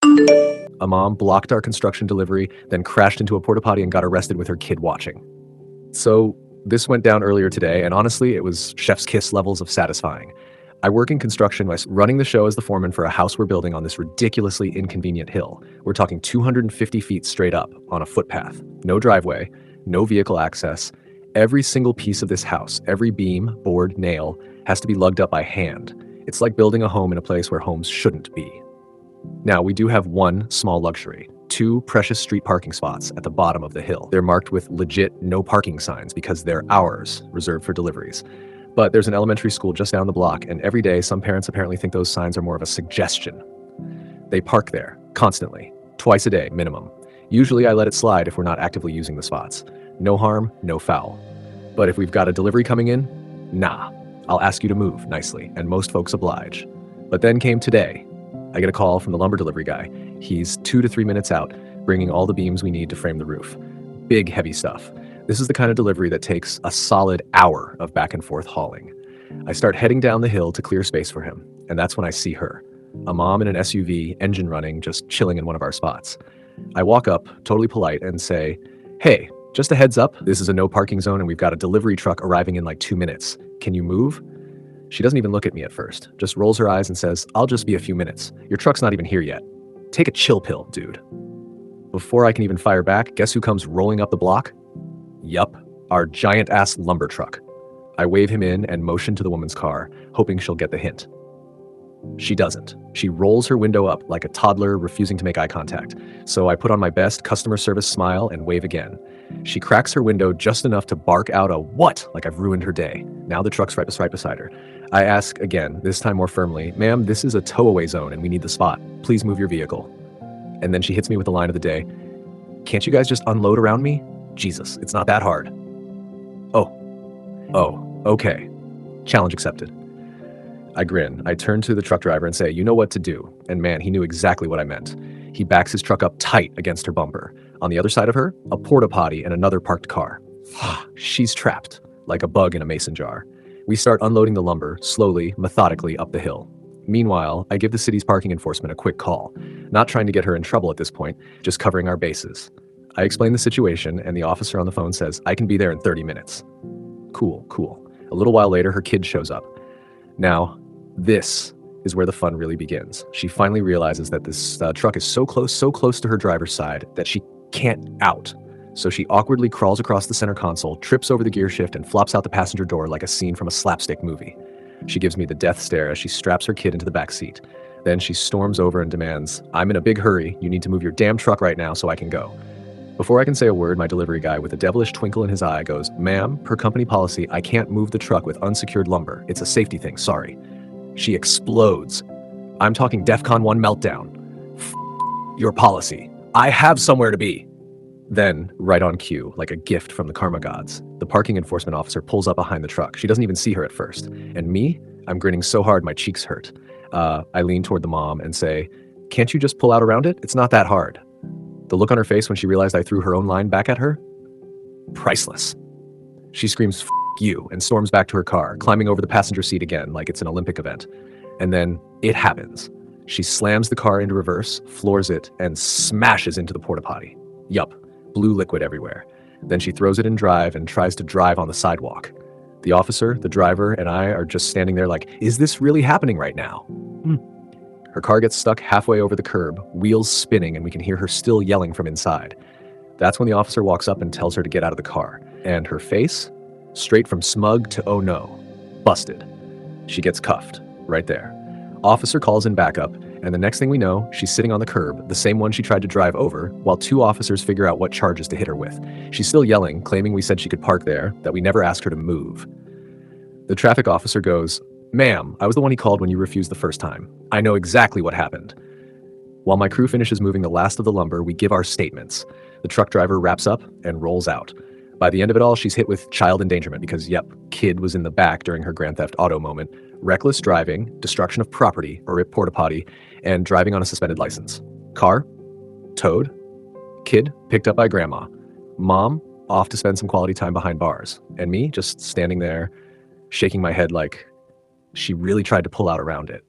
A mom blocked our construction delivery, then crashed into a porta potty and got arrested with her kid watching. So this went down earlier today, and honestly, it was chef's kiss levels of satisfying. I work in construction by running the show as the foreman for a house we're building on this ridiculously inconvenient hill. We're talking 250 feet straight up on a footpath, no driveway, no vehicle access. Every single piece of this house, every beam, board, nail, has to be lugged up by hand. It's like building a home in a place where homes shouldn't be. Now, we do have one small luxury: 2 precious street parking spots at the bottom of the hill. They're marked with legit no parking signs because they're ours, reserved for deliveries. But there's an elementary school just down the block, and every day some parents apparently think those signs are more of a suggestion. They park there, constantly, twice a day, minimum. Usually I let it slide if we're not actively using the spots. No harm, no foul. But if we've got a delivery coming in, nah. I'll ask you to move nicely, and most folks oblige. But then came today. I get a call from the lumber delivery guy. He's 2 to 3 minutes out, bringing all the beams we need to frame the roof. Big, heavy stuff. This is the kind of delivery that takes a solid hour of back and forth hauling. I start heading down the hill to clear space for him, and that's when I see her. A mom in an SUV, engine running, just chilling in one of our spots. I walk up, totally polite, and say, "Hey, just a heads up, this is a no parking zone and we've got a delivery truck arriving in like 2 minutes. Can you move?" She doesn't even look at me at first, just rolls her eyes and says, "I'll just be a few minutes. Your truck's not even here yet. Take a chill pill, dude." Before I can even fire back, guess who comes rolling up the block? Yup, our giant-ass lumber truck. I wave him in and motion to the woman's car, hoping she'll get the hint. She doesn't. She rolls her window up like a toddler refusing to make eye contact, so I put on my best customer service smile and wave again. She cracks her window just enough to bark out a "what?" like I've ruined her day. Now the truck's right beside her. I ask again, this time more firmly, "Ma'am, this is a tow-away zone and we need the spot. Please move your vehicle." And then she hits me with the line of the day. "Can't you guys just unload around me? Jesus, it's not that hard." Oh, okay. Challenge accepted. I grin. I turn to the truck driver and say, "You know what to do." And man, he knew exactly what I meant. He backs his truck up tight against her bumper. On the other side of her, a porta potty and another parked car. She's trapped, like a bug in a mason jar. We start unloading the lumber, slowly, methodically up the hill. Meanwhile, I give the city's parking enforcement a quick call, not trying to get her in trouble at this point, just covering our bases. I explain the situation, and the officer on the phone says, "I can be there in 30 minutes. Cool. A little while later, her kid shows up. Now, this is where the fun really begins. She finally realizes that this truck is so close to her driver's side that she can't out. So she awkwardly crawls across the center console, trips over the gear shift, and flops out the passenger door like a scene from a slapstick movie. She gives me the death stare as she straps her kid into the back seat. Then she storms over and demands, "I'm in a big hurry. You need to move your damn truck right now so I can go." Before I can say a word, my delivery guy, with a devilish twinkle in his eye, goes, "Ma'am, per company policy, I can't move the truck with unsecured lumber. It's a safety thing, sorry." She explodes. I'm talking DEFCON 1 meltdown. Your policy. I have somewhere to be. Then, right on cue, like a gift from the karma gods, the parking enforcement officer pulls up behind the truck. She doesn't even see her at first. And me, I'm grinning so hard my cheeks hurt. I lean toward the mom and say, "Can't you just pull out around it? It's not that hard." The look on her face when she realized I threw her own line back at her? Priceless. She screams, "F you," and storms back to her car, climbing over the passenger seat again like it's an Olympic event. And then it happens. She slams the car into reverse, floors it, and smashes into the porta potty. Yup, blue liquid everywhere. Then she throws it in drive and tries to drive on the sidewalk. The officer, the driver, and I are just standing there like, is this really happening right now? Her car gets stuck halfway over the curb, wheels spinning, and we can hear her still yelling from inside. That's when the officer walks up and tells her to get out of the car. And her face? Straight from smug to oh no. Busted. She gets cuffed. Right there. Officer calls in backup, and the next thing we know, she's sitting on the curb, the same one she tried to drive over, while 2 officers figure out what charges to hit her with. She's still yelling, claiming we said she could park there, that we never asked her to move. The traffic officer goes, "Ma'am, I was the one he called when you refused the first time. I know exactly what happened." While my crew finishes moving the last of the lumber, we give our statements. The truck driver wraps up and rolls out. By the end of it all, she's hit with child endangerment because, yep, kid was in the back during her Grand Theft Auto moment, reckless driving, destruction of property, or rip porta potty, and driving on a suspended license. Car, towed. Kid, picked up by grandma. Mom, off to spend some quality time behind bars. And me, just standing there, shaking my head like she really tried to pull out around it.